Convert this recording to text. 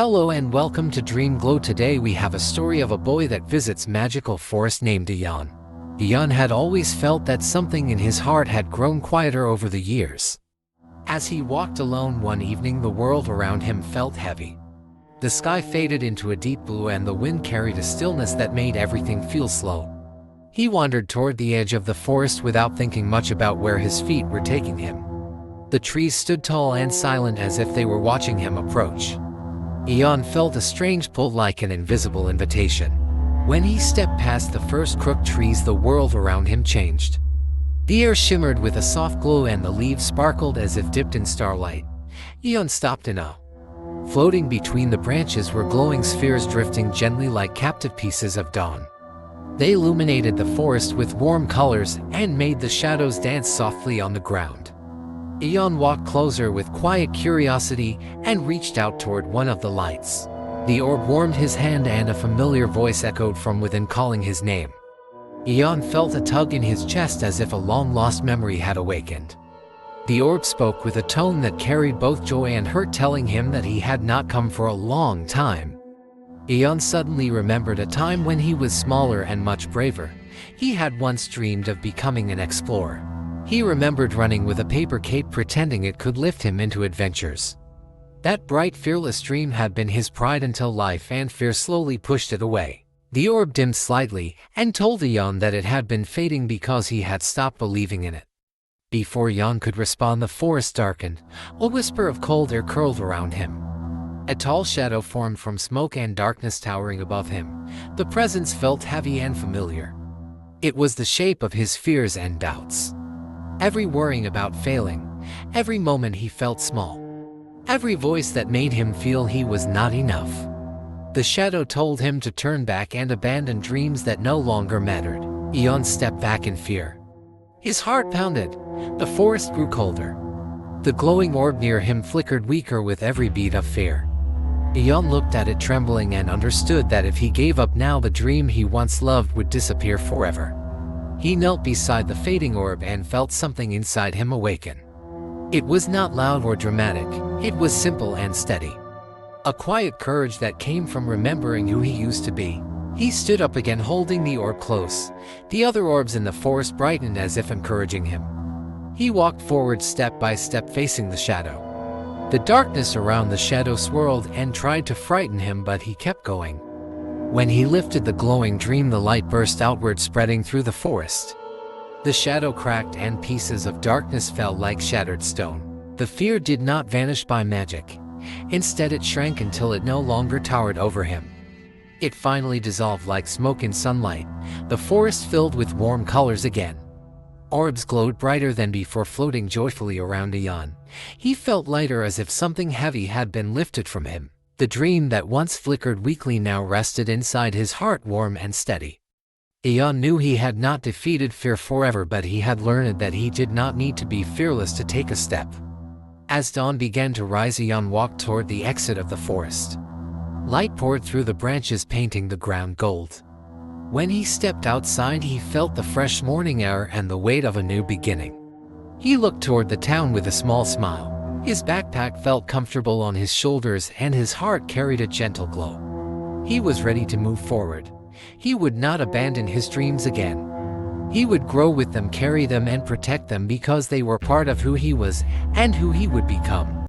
Hello and welcome to Dream Glow. Today we have a story of a boy that visits magical forest named Ayan. Ayan had always felt that something in his heart had grown quieter over the years. As he walked alone one evening, the world around him felt heavy. The sky faded into a deep blue and the wind carried a stillness that made everything feel slow. He wandered toward the edge of the forest without thinking much about where his feet were taking him. The trees stood tall and silent as if they were watching him approach. Ayan felt a strange pull, like an invisible invitation. When he stepped past the first crooked trees, the world around him changed. The air shimmered with a soft glow and the leaves sparkled as if dipped in starlight. Ayan stopped in awe. Floating between the branches were glowing spheres drifting gently like captive pieces of dawn. They illuminated the forest with warm colors and made the shadows dance softly on the ground. Ayan walked closer with quiet curiosity and reached out toward one of the lights. The orb warmed his hand and a familiar voice echoed from within, calling his name. Ayan felt a tug in his chest as if a long-lost memory had awakened. The orb spoke with a tone that carried both joy and hurt, telling him that he had not come for a long time. Ayan suddenly remembered a time when he was smaller and much braver. He had once dreamed of becoming an explorer. He remembered running with a paper cape, pretending it could lift him into adventures. That bright, fearless dream had been his pride until life and fear slowly pushed it away. The orb dimmed slightly and told Ayan that it had been fading because he had stopped believing in it. Before Ayan could respond, the forest darkened. A whisper of cold air curled around him. A tall shadow formed from smoke and darkness towering above him. The presence felt heavy and familiar. It was the shape of his fears and doubts. Every worrying about failing, every moment he felt small, every voice that made him feel he was not enough. The shadow told him to turn back and abandon dreams that no longer mattered. Ayan stepped back in fear. His heart pounded. The forest grew colder. The glowing orb near him flickered weaker with every beat of fear. Ayan looked at it trembling and understood that if he gave up now, the dream he once loved would disappear forever. He knelt beside the fading orb and felt something inside him awaken. It was not loud or dramatic, it was simple and steady. A quiet courage that came from remembering who he used to be. He stood up again, holding the orb close. The other orbs in the forest brightened as if encouraging him. He walked forward step by step, facing the shadow. The darkness around the shadow swirled and tried to frighten him, but he kept going. When he lifted the glowing dream, the light burst outward, spreading through the forest. The shadow cracked and pieces of darkness fell like shattered stone. The fear did not vanish by magic. Instead, it shrank until it no longer towered over him. It finally dissolved like smoke in sunlight. The forest filled with warm colors again. Orbs glowed brighter than before, floating joyfully around Ayan. He felt lighter, as if something heavy had been lifted from him. The dream that once flickered weakly now rested inside his heart, warm and steady. Ayan knew he had not defeated fear forever, but he had learned that he did not need to be fearless to take a step. As dawn began to rise, Ayan walked toward the exit of the forest. Light poured through the branches, painting the ground gold. When he stepped outside, he felt the fresh morning air and the weight of a new beginning. He looked toward the town with a small smile. His backpack felt comfortable on his shoulders and his heart carried a gentle glow. He was ready to move forward. He would not abandon his dreams again. He would grow with them, carry them and protect them, because they were part of who he was and who he would become.